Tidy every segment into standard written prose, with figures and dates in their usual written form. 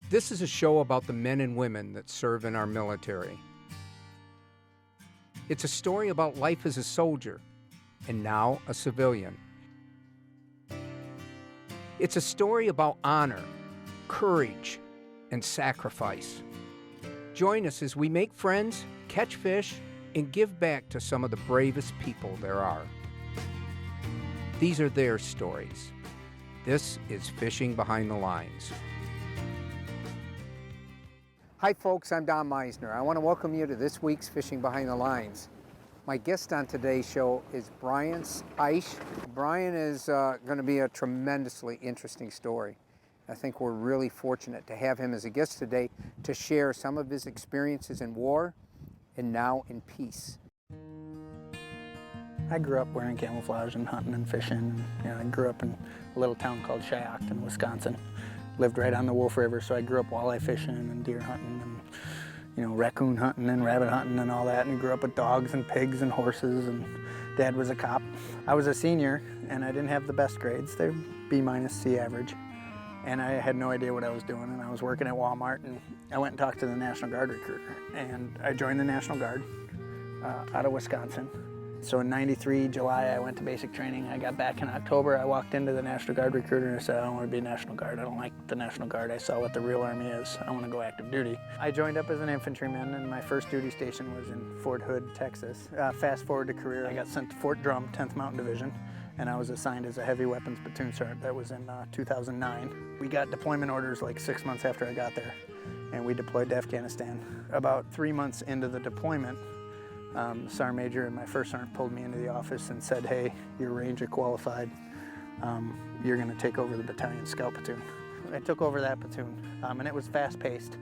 This is a show about the men and women that serve in our military. It's a story about life as a soldier and now a civilian. It's a story about honor, courage, and sacrifice. Join us as we make friends, catch fish, and give back to some of the bravest people there are. These are their stories. This is Fishing Behind the Lines. Hi folks, I'm Don Meisner. I want to welcome you to this week's Fishing Behind the Lines. My guest on today's show is Brian Eisch. Brian is going to be a tremendously interesting story. I think we're really fortunate to have him as a guest today to share some of his experiences in war and now in peace. I grew up wearing camouflage and hunting and fishing. I grew up in a little town called Shiocton, Wisconsin. Lived right on the Wolf River, so I grew up walleye fishing and deer hunting and raccoon hunting and rabbit hunting and all that, and grew up with dogs and pigs and horses, and Dad was a cop. I was a senior and I didn't have the best grades. They're B minus C average. And I had no idea what I was doing, and I was working at Walmart, and I went and talked to the National Guard recruiter, and I joined the National Guard out of Wisconsin. So in '93, July, I went to basic training. I got back in October. I walked into the National Guard recruiter and I said, I don't want to be National Guard. I don't like the National Guard. I saw what the real Army is. I want to go active duty. I joined up as an infantryman, and my first duty station was in Fort Hood, Texas. Fast forward to career, I got sent to Fort Drum, 10th Mountain Division, and I was assigned as a heavy weapons platoon sergeant. That was in 2009. We got deployment orders like 6 months after I got there, and we deployed to Afghanistan. About 3 months into the deployment, Sergeant Major and my first sergeant pulled me into the office and said, hey, you're Ranger qualified. You're gonna take over the battalion scout platoon. I took over that platoon, and it was fast paced.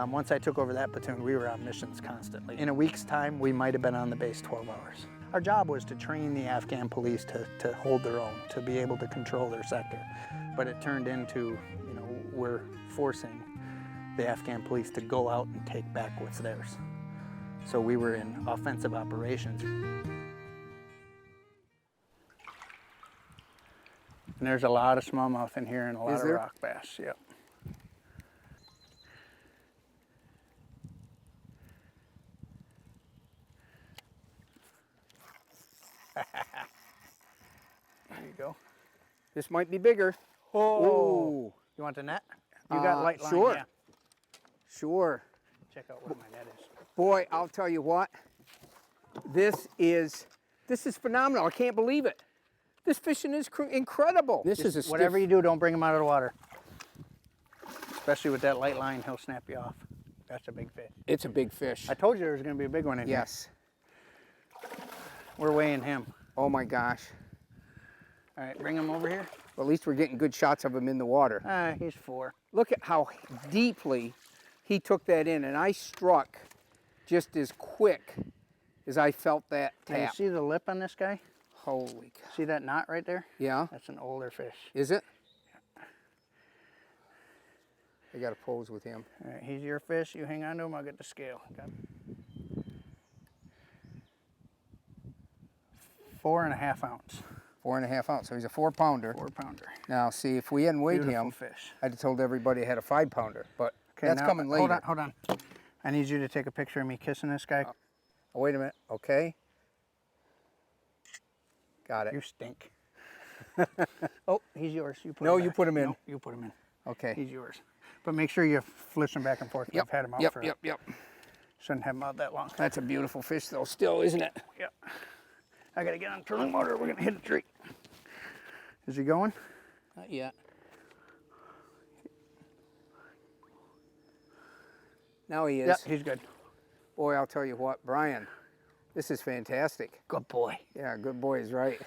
Once I took over that platoon, we were on missions constantly. In a week's time, we might have been on the base 12 hours. Our job was to train the Afghan police to hold their own, to be able to control their sector. But it turned into, we're forcing the Afghan police to go out and take back what's theirs. So we were in offensive operations. And there's a lot of smallmouth in here and a lot of rock bass, yep. There you go. This might be bigger. Oh! Ooh. You want the net? You got light line, sure. yeah. Sure. Check out where my net is. Boy, I'll tell you what, this is phenomenal. I can't believe it. This fishing is incredible. This is a whatever you do, don't bring him out of the water. Especially with that light line, he'll snap you off. That's a big fish. It's a big fish. I told you there was going to be a big one in here. Yes. We're weighing him. Oh my gosh. All right, bring him over here. Well, at least we're getting good shots of him in the water. He's 4. Look at how deeply he took that in, and I struck just as quick as I felt that tap. Now you see the lip on this guy? Holy cow. See that knot right there? Yeah. That's an older fish. Is it? I got to pose with him. All right, he's your fish. You hang on to him, I'll get the scale. Got 4.5 ounce. 4.5 ounce, so he's a 4-pounder. 4-pounder. Now, see, if we hadn't weighed Beautiful him, fish. I'd have told everybody I had a 5-pounder, but okay, that's now, coming later. Hold on. I need you to take a picture of me kissing this guy. Oh, wait a minute, okay. Got it. You stink. Oh, he's yours. You put No, him you back. put him in. No, you put him in. Okay. He's yours. But make sure you flish him back and forth. Yep, I've had him out yep, for yep. Shouldn't have him out that long. That's a beautiful fish though, still, isn't it? Yep. I gotta get on trolling motor. We're gonna hit a tree. Is he going? Not yet. Now he is. Yep, he's good. Boy, I'll tell you what, Brian, this is fantastic. Good boy. Yeah, good boy is right.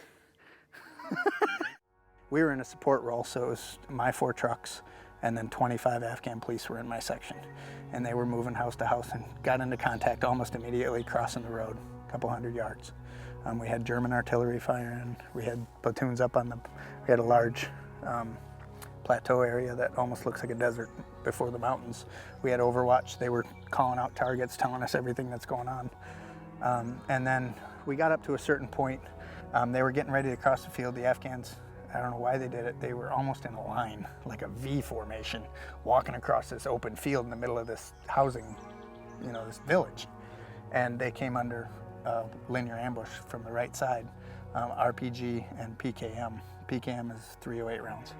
We were in a support role, so it was my 4 trucks, and then 25 Afghan police were in my section. And they were moving house to house and got into contact almost immediately crossing the road, a couple hundred yards. We had German artillery firing. We had platoons up on we had a large plateau area that almost looks like a desert before the mountains. We had Overwatch. They were calling out targets, telling us everything that's going on. And then we got up to a certain point. They were getting ready to cross the field. The Afghans I don't know why they did it. They were almost in a line, like a V formation, walking across this open field in the middle of this housing, you know, this village. And they came under linear ambush from the right side, RPG and PKM. PKM is 308 rounds.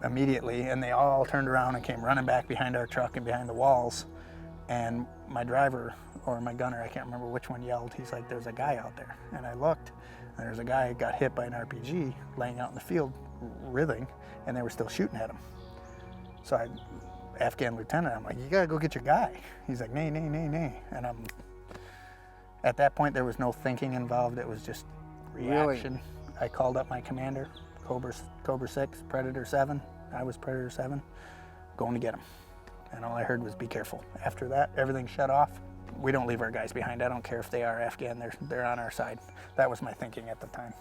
Immediately, and they all turned around and came running back behind our truck and behind the walls. And my driver, or my gunner, I can't remember which one, yelled, he's like, "There's a guy out there." And I looked, and there's a guy who got hit by an RPG laying out in the field, writhing, and they were still shooting at him. So Afghan lieutenant, I'm like, "You gotta go get your guy." He's like, "Nay, nay, nay, nay." And at that point, there was no thinking involved. It was just reaction. Really? I called up my commander, Cobra 6, Predator 7. I was Predator 7, going to get him. And all I heard was, "Be careful." After that, everything shut off. We don't leave our guys behind. I don't care if they are Afghan, they're on our side. That was my thinking at the time.